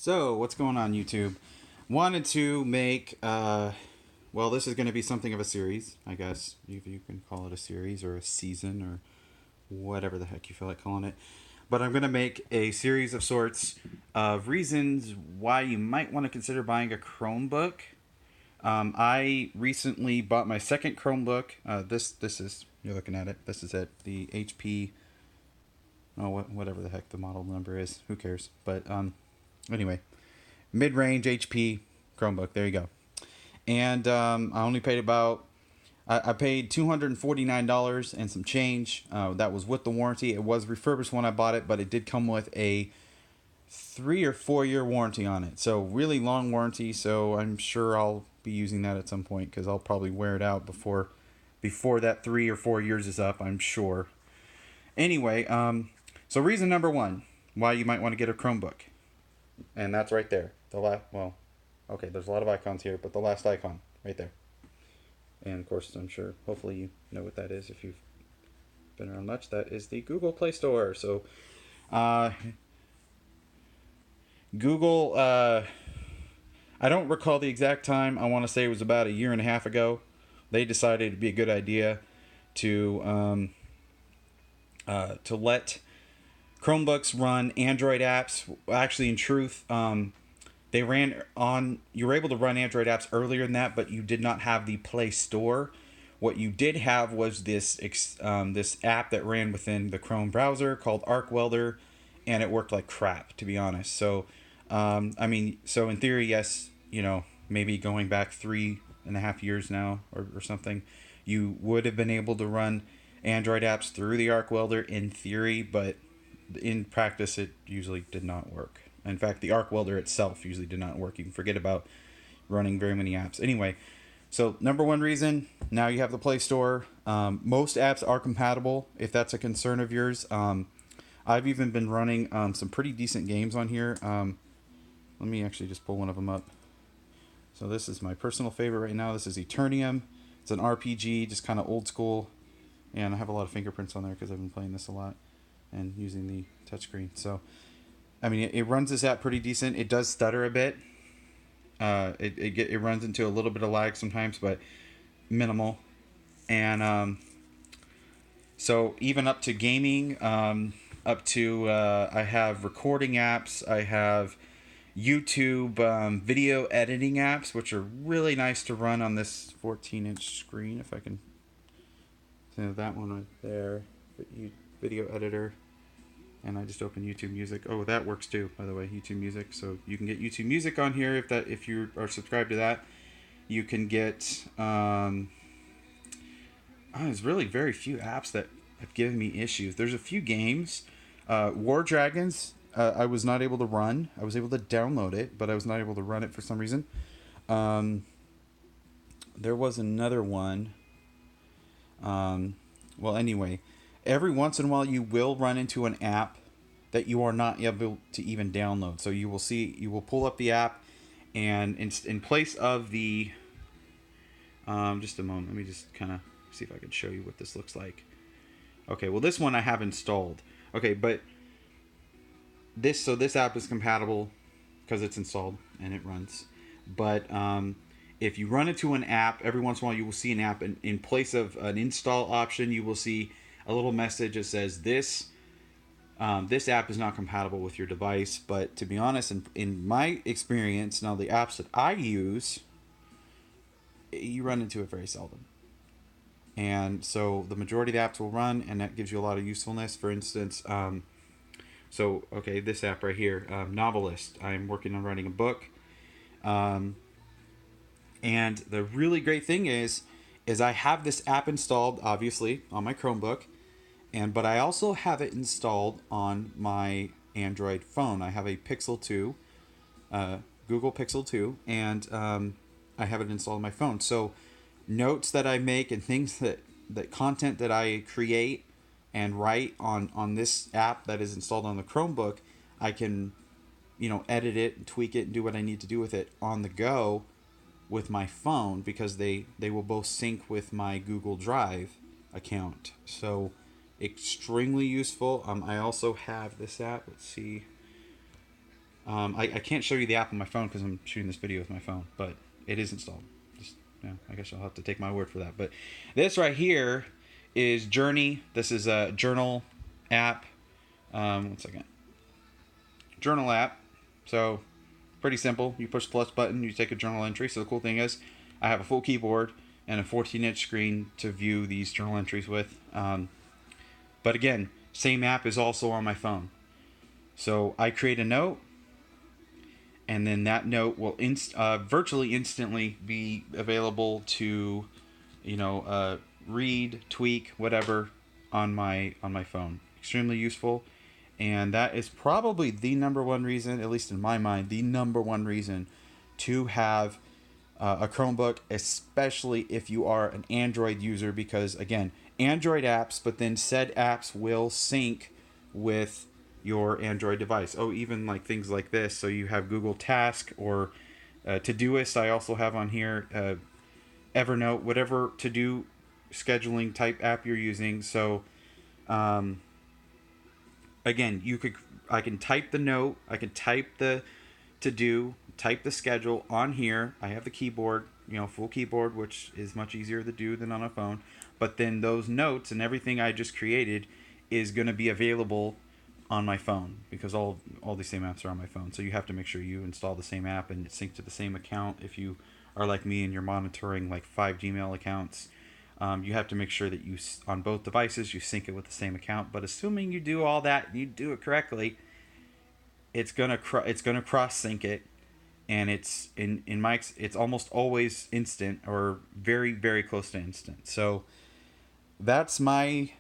So, what's going on, YouTube? Wanted to make, well, this is going to be something of a series, I guess. You can call it a series or a season or whatever the heck you feel like calling it. But I'm going to make a series of sorts of reasons why you might want to consider buying a Chromebook. I recently bought my second Chromebook. This is, you're looking at it, this is it. The HP, whatever the heck the model number is. Who cares? But, anyway, mid-range HP Chromebook. There you go. And I only paid I paid $249 and some change. That was with the warranty. It was refurbished when I bought it, but it did come with a 3 or 4 year warranty on it. So really long warranty. So I'm sure I'll be using that at some point because I'll probably wear it out before that 3 or 4 years is up, I'm sure. Anyway, so reason number one why you might want to get a Chromebook. And that's right there. Okay, there's a lot of icons here, but the last icon right there. And of course, I'm sure, hopefully you know what that is if you've been around much. That is the Google Play Store. So, Google, I don't recall the exact time. I want to say it was about 1.5 years ago. They decided it'd be a good idea to let Chromebooks run Android apps. Actually, in truth, you were able to run Android apps earlier than that, but you did not have the Play Store. What you did have was this app that ran within the Chrome browser called Arc Welder, and it worked like crap, to be honest. So, so in theory, yes, maybe going back 3.5 years now or something, you would have been able to run Android apps through the Arc Welder in theory, but in practice, it usually did not work. In fact, the Arc Welder itself usually did not work. You can forget about running very many apps. Anyway, so number one reason, now you have the Play Store. Most apps are compatible, if that's a concern of yours. I've even been running some pretty decent games on here. Let me actually just pull one of them up. So this is my personal favorite right now. This is Eternium. It's an RPG, just kind of old school. And I have a lot of fingerprints on there because I've been playing this a lot and using the touchscreen. So, it runs this app pretty decent. It does stutter a bit. It runs into a little bit of lag sometimes, but minimal. And so even up to gaming, I have recording apps. I have YouTube video editing apps, which are really nice to run on this 14-inch screen. If I can, that one right there, video editor. And I just opened YouTube Music. Oh, that works too, by the way, YouTube Music. So you can get YouTube Music on here if you are subscribed to that. You can get there's really very few apps that have given me issues. There's a few games. War Dragons, I was not able to run. I was able to download it, but I was not able to run it for some reason. There was another one. Anyway, every once in a while you will run into an app that you are not able to even download. So you will pull up the app, and in place of the just a moment, let me just kind of see if I can show you what this looks like. Okay, well, this one I have installed. Okay, but this app is compatible because it's installed and it runs. But if you run into an app, every once in a while you will see an app, and in place of an install option, you will see a little message that says this app is not compatible with your device. But to be honest, in my experience, now the apps that I use, you run into it very seldom. And so the majority of the apps will run, and that gives you a lot of usefulness. For instance, this app right here, Novelist. I'm working on writing a book. And the really great thing is I have this app installed, obviously, on my Chromebook, but I also have it installed on my Android phone. I have a Pixel 2, Google Pixel 2, and I have it installed on my phone. So notes that I make and things that content that I create and write on this app that is installed on the Chromebook, I can, edit it and tweak it and do what I need to do with it on the go with my phone, because they will both sync with my Google Drive account. So extremely useful. I also have this app. Let's see. I can't show you the app on my phone because I'm shooting this video with my phone, but it is installed. Just, I guess you'll have to take my word for that. But this right here is Journey. This is a journal app. One second. Journal app. So pretty simple. You push the plus button, you take a journal entry. So the cool thing is, I have a full keyboard and a 14-inch screen to view these journal entries with. But again, same app is also on my phone. So I create a note, and then that note will virtually instantly be available to, read, tweak, whatever on my phone. Extremely useful, and that is probably the number one reason, at least in my mind, the number one reason to have a Chromebook, especially if you are an Android user, because again, Android apps, but then said apps will sync with your Android device. Oh, even like things like this. So you have Google Task or Todoist. I also have on here Evernote, whatever to do scheduling type app you're using. So um, again, I can type the note, I can type the to do, type the schedule on here. I have the keyboard, full keyboard, which is much easier to do than on a phone. But then those notes and everything I just created is going to be available on my phone, because all these same apps are on my phone. So you have to make sure you install the same app and sync to the same account. If you are like me and you're monitoring like 5 Gmail accounts, you have to make sure that on both devices you sync it with the same account. But assuming you do all that and you do it correctly, it's gonna cross sync it, and it's it's almost always instant or very very close to instant. So that's my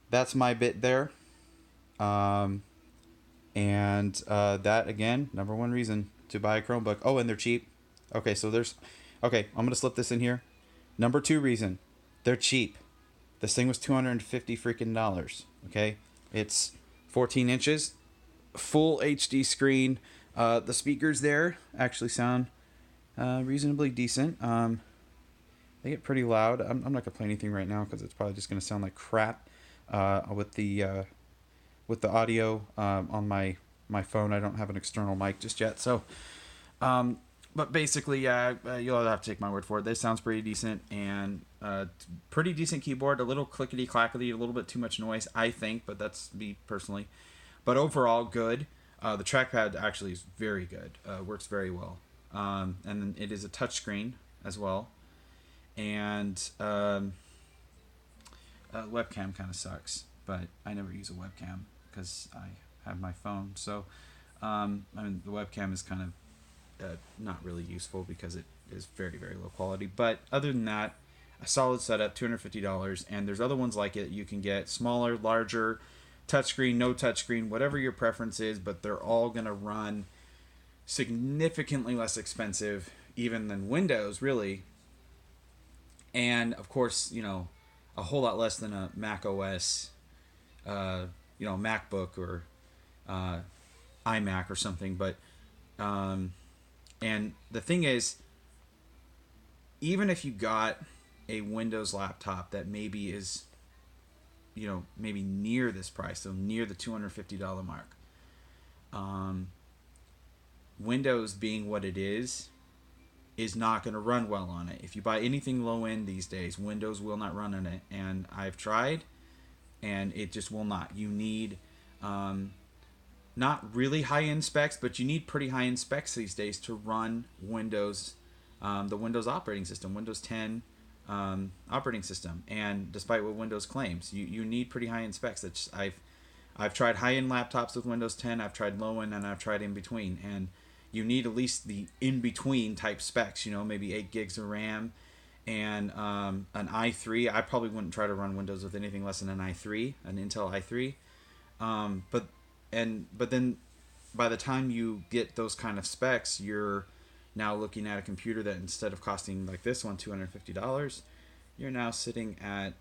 bit there. Um, and that again, number one reason to buy a Chromebook. Oh, and they're cheap. Okay, so I'm gonna slip this in here. Number two reason, they're cheap. This thing was $250 freaking dollars. Okay, it's 14 inches, full HD screen. The speakers there actually sound reasonably decent. They get pretty loud. I'm not gonna play anything right now because it's probably just gonna sound like crap with the audio on my phone. I don't have an external mic just yet, so. But basically, you'll have to take my word for it. This sounds pretty decent, and pretty decent keyboard. A little clickety clackety, a little bit too much noise, I think, but that's me personally. But overall, good. The trackpad actually is very good. Works very well, and it is a touchscreen as well. And webcam kind of sucks, but I never use a webcam because I have my phone. So, the webcam is kind of not really useful because it is very very low quality. But other than that, a solid setup, $250, and there's other ones like it you can get, smaller, larger, touchscreen, no touchscreen, whatever your preference is, but they're all gonna run significantly less expensive even than Windows, really. And of course, a whole lot less than a Mac OS, MacBook or iMac or something. But and the thing is, even if you got a Windows laptop that maybe is, maybe near this price, so near the $250 mark, Windows being what it is not going to run well on it. If you buy anything low end these days, Windows will not run on it. And I've tried, and it just will not. You need not really high end specs, but you need pretty high end specs these days to run Windows, the Windows operating system, Windows 10 operating system. And despite what Windows claims, you need pretty high end specs. I've tried high end laptops with Windows 10. I've tried low end, and I've tried in between. And you need at least the in between type specs. Maybe 8 gigs of RAM and an i3. I probably wouldn't try to run Windows with anything less than an i3, an Intel i3. But then by the time you get those kind of specs, you're now looking at a computer that, instead of costing like this one $250, you're now sitting at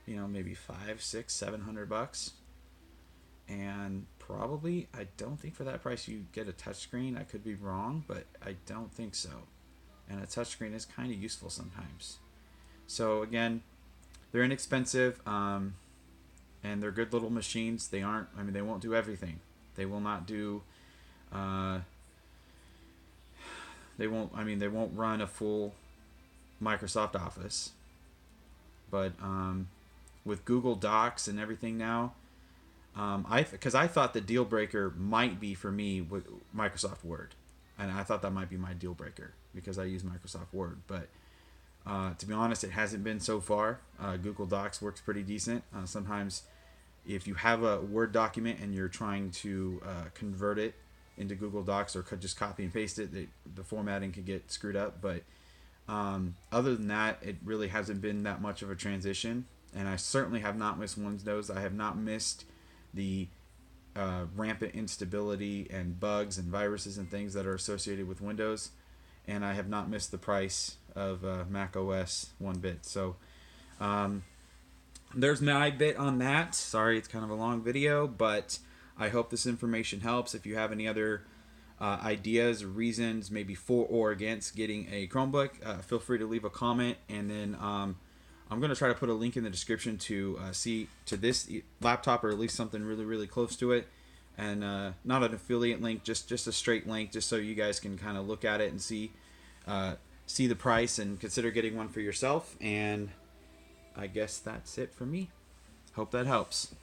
maybe $500, $600, $700. And probably, I don't think for that price you get a touchscreen. I could be wrong, but I don't think so. And a touchscreen is kind of useful sometimes. So again, they're inexpensive, and they're good little machines. They won't do everything. They will not do Uh, they won't. I mean, they won't run a full Microsoft Office, but with Google Docs and everything now, because I thought the deal breaker might be for me with Microsoft Word, and I thought that might be my deal breaker because I use Microsoft Word. But to be honest, it hasn't been so far. Google Docs works pretty decent. Sometimes, if you have a Word document and you're trying to convert it into Google Docs or could just copy and paste it, the formatting can get screwed up. But other than that, it really hasn't been that much of a transition. And I certainly have not missed Windows. I have not missed the rampant instability and bugs and viruses and things that are associated with Windows. And I have not missed the price of Mac OS one bit. So there's my bit on that. Sorry, it's kind of a long video, but I hope this information helps. If you have any other ideas or reasons, maybe for or against getting a Chromebook, feel free to leave a comment. And then I'm going to try to put a link in the description to see to this laptop, or at least something really, really close to it. And not an affiliate link, just a straight link, just so you guys can kind of look at it and see the price and consider getting one for yourself. And I guess that's it for me. Hope that helps.